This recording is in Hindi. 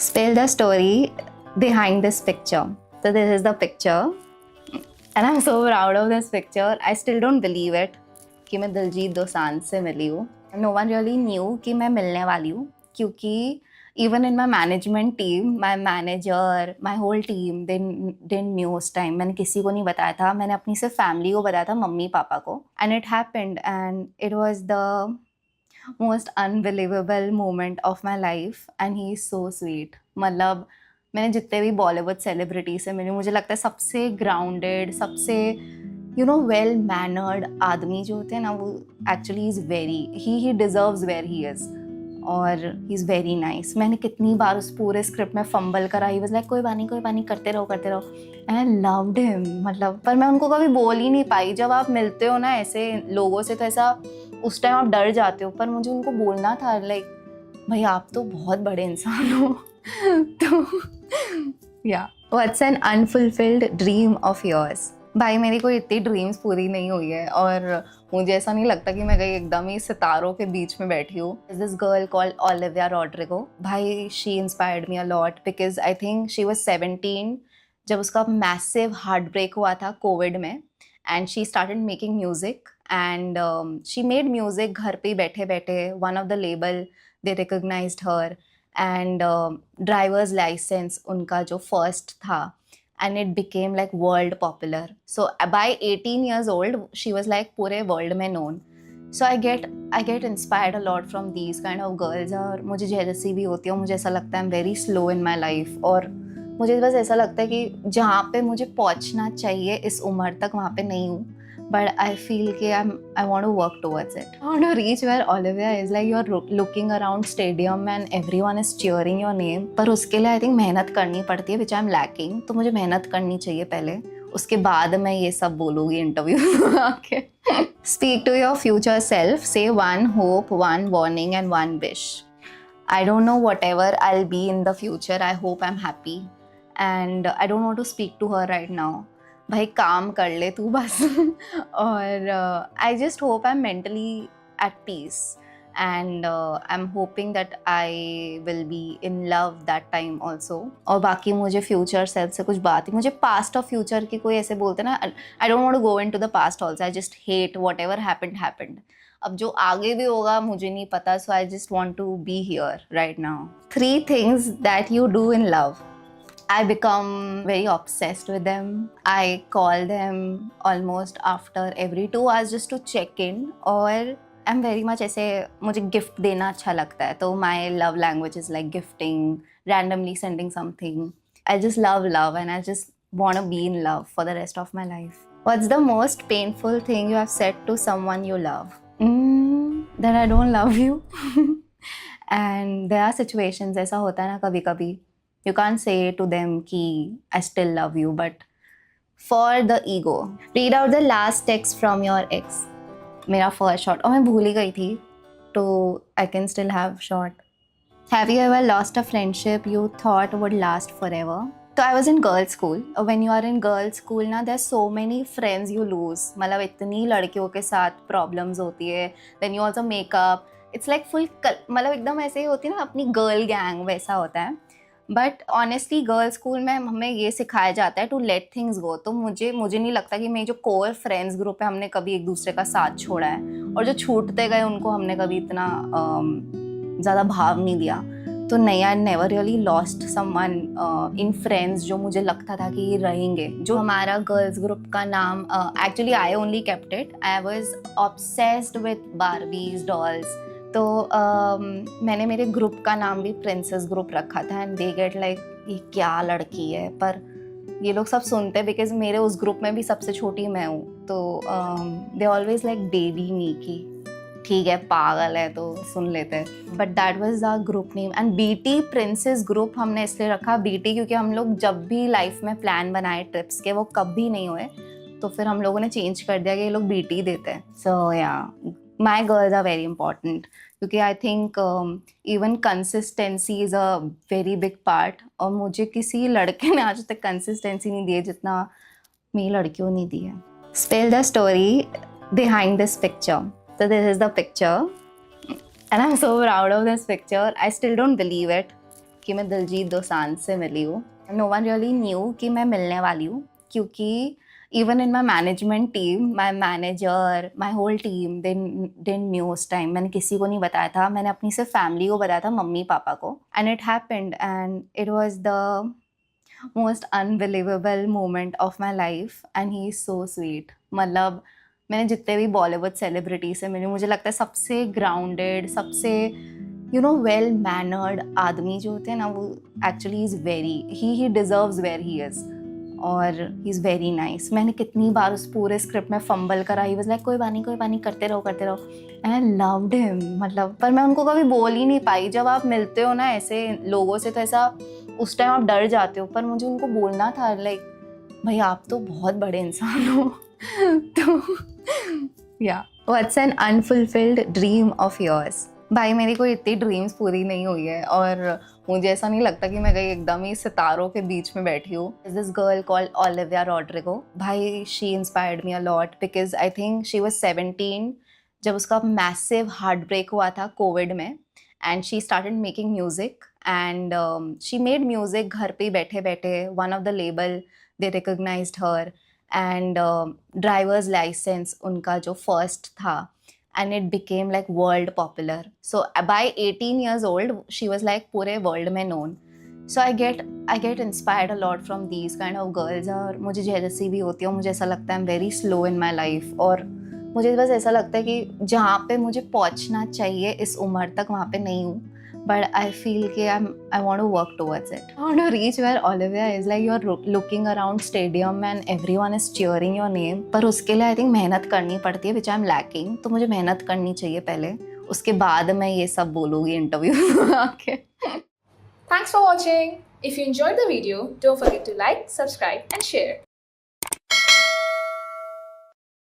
Spill the story behind this picture. So this is the picture and I'm so proud of this picture. I still don't believe it कि मैं दिलजीत दोसांझ से मिली हूँ. No one really knew कि मैं मिलने वाली हूँ क्योंकि even in my management team, my manager, my whole team, they didn't knew उस time. मैंने किसी को नहीं बताया था. मैंने अपनी सिर्फ family को बताया था, मम्मी पापा को. And it happened and it was the most unbelievable moment of my life and he is so sweet. मतलब मैंने जितने भी बॉलीवुड सेलिब्रिटी से मिली मुझे लगता है सबसे ग्राउंडेड, सबसे वेल मैनर्ड आदमी जो होते हैं ना, वो actually is very he deserves where he is और ही इज़ वेरी नाइस. मैंने कितनी बार उस पूरे स्क्रिप्ट में फंबल करा. ही वाज लाइक कोई बात नहीं, करते रहो एंड आई लव्ड हिम. मतलब पर मैं उनको कभी बोल ही नहीं पाई. जब आप मिलते हो ना ऐसे लोगों से तो ऐसा उस टाइम आप डर जाते हो, पर मुझे उनको बोलना था लाइक भाई आप तो बहुत बड़े इंसान हो. तो या what's an unfulfilled dream of yours. भाई मेरी कोई इतनी ड्रीम्स पूरी नहीं हुई है और मुझे ऐसा नहीं लगता कि मैं कहीं एकदम ही सितारों के बीच में बैठी हूँ. This girl called Olivia Rodrigo. भाई she inspired me a lot because I think she was 17 जब उसका मैसिव हार्ट ब्रेक हुआ था कोविड में and she started making music and she made music घर पे बैठे बैठे. One of the label they recognised her and drivers licence उनका जो फर्स्ट था and it became like world popular. So by 18 years old she was like पूरे world में known. So I get inspired a lot from these kind of girls और मुझे jealousy भी होती है. मुझे ऐसा लगता है I'm very slow in my life और मुझे बस ऐसा लगता है कि जहाँ पे मुझे पहुँचना चाहिए इस उम्र तक वहाँ पे नहीं हूँ. But I feel कि I want to work towards it. I want to reach where Olivia is. Like you're looking around stadium and everyone is cheering your name. पर उसके लिए I think मेहनत करनी पड़ती है, which I'm lacking. तो मुझे मेहनत करनी चाहिए पहले. उसके बाद मैं ये सब बोलूँगी इंटरव्यू में आके. Speak to your future self. Say one hope, one warning and one wish. I don't know whatever I'll be in the future. I hope I'm happy. And I don't want to speak to her right now. भाई काम कर ले तू बस. और I just hope I am mentally at peace and I am hoping that I will be in love that time also. और बाकी मुझे फ्यूचर सेल्फ से कुछ बात ही, मुझे पास्ट और फ्यूचर की कोई ऐसे बोलते ना, I don't want to go into the past also. I just hate whatever happened. अब जो आगे भी होगा मुझे नहीं पता. So I just want to be here right now. 3 things that you do in love. I become very obsessed with them. I call them almost after every 2 hours just to check in. और I'm very much ऐसे मुझे गिफ्ट देना अच्छा लगता है. तो my love language is like gifting, randomly sending something. I just love and I just want to be in love for the rest of my life. What's the most painful thing you have said to someone you love? That I don't love you. And there are situations ऐसा होता है ना कभी कभी. You can't say to them कि I still love you, but for the ego. Read out the last text from your ex. मेरा first shot. और मैं भूल ही गई थी, तो I can still have shot. Have you ever lost a friendship you thought would last forever? So I was in girls' school. When you are in girls' school ना, there's so many friends you lose. मतलब इतनी लड़कियों के साथ problems होती है. Then you also make up. It's like full मतलब एकदम ऐसे ही होती है ना, अपनी girl gang वैसा होता है. बट ऑनेस्टली गर्ल्स स्कूल में हमें ये सिखाया जाता है टू लेट थिंग्स गो. तो मुझे नहीं लगता कि मेरी जो कोर फ्रेंड्स ग्रुप है हमने कभी एक दूसरे का साथ छोड़ा है, और जो छूटते गए उनको हमने कभी इतना ज़्यादा भाव नहीं दिया. तो नहीं, I never really lost someone in friends जो मुझे लगता था कि ये रहेंगे. जो हमारा गर्ल्स ग्रुप का नाम actually I only kept it. I was obsessed with Barbies dolls. तो मैंने मेरे ग्रुप का नाम भी प्रिंसेस ग्रुप रखा था. एंड दे गेट लाइक ये क्या लड़की है, पर ये लोग सब सुनते हैं बिकॉज मेरे उस ग्रुप में भी सबसे छोटी मैं हूँ. तो they always like baby me की ठीक है पागल है तो सुन लेते हैं. But that was our group name. And B T princess group हमने इसलिए रखा बीटी क्योंकि हम लोग जब भी लाइफ में प्लान बनाए ट्रिप्स के वो कभी नहीं हुए, तो फिर हम लोगों ने चेंज कर दिया कि ये लोग बीटी देते हैं. So yeah my girls are very important क्योंकि I think even consistency is a very big part. और मुझे किसी लड़के ने आज तक कंसिस्टेंसी नहीं दी है जितना मेरी लड़कियों ने दी है. Spell the story behind this picture. So this is the picture and I'm so proud of this picture. I still don't believe it कि मैं दिलजीत दोसांझ से मिली हूँ. No one really knew कि मैं मिलने वाली हूँ, क्योंकि even in my management team, my manager, my whole team, they didn't knew उस time. मैंने किसी को नहीं बताया था. मैंने अपनी सिर्फ फैमिली को बताया था, मम्मी पापा को. And it happened, and it was the most unbelievable moment of my life. And he is so sweet. मतलब मैंने जितने भी बॉलीवुड सेलिब्रिटी से मिली, मुझे लगता है सबसे ग्राउंडेड, सबसे वेल मैनर्ड आदमी जो होते हैं ना, वो actually is very, he deserves where he is, और ही इज़ वेरी नाइस. मैंने कितनी बार उस पूरे स्क्रिप्ट में फंबल करा. ही वाज लाइक कोई बात नहीं, करते रहो. And I loved him. मतलब पर मैं उनको कभी बोल ही नहीं पाई. जब आप मिलते हो ना ऐसे लोगों से, तो ऐसा उस टाइम आप डर जाते हो, पर मुझे उनको बोलना था, लाइक भाई आप तो बहुत बड़े इंसान हो. तो या what's an unfulfilled dream of yours. भाई मेरी कोई इतनी ड्रीम्स पूरी नहीं हुई है, और मुझे ऐसा नहीं लगता कि मैं कहीं एकदम ही सितारों के बीच में बैठी हूँ. This girl called Olivia Rodrigo. भाई she inspired me a lot, because I think she was 17 जब उसका मैसिव हार्ट ब्रेक हुआ था कोविड में. And she started making music, and she made music घर पे बैठे बैठे. One of the label they recognised her, and drivers licence उनका जो फर्स्ट था, and it became like world popular. So by 18 years old she was like पूरे world में known. So I get inspired a lot from these kind of girls. और मुझे jealousy भी होती है, और मुझे ऐसा लगता है I'm very slow in my life, और मुझे बस ऐसा लगता है कि जहाँ पे मुझे पहुँचना चाहिए इस उम्र तक, वहाँ पे नहीं हूँ. But I feel कि I want to work towards it. I want to reach where Olivia is. Like you're looking around stadium and everyone is cheering your name. पर उसके लिए I think मेहनत करनी पड़ती है, which I'm lacking. तो मुझे मेहनत करनी चाहिए पहले, उसके बाद मैं ये सब बोलूँगी इंटरव्यू में आके. Thanks for watching. If you enjoyed the video, don't forget to like, subscribe and share.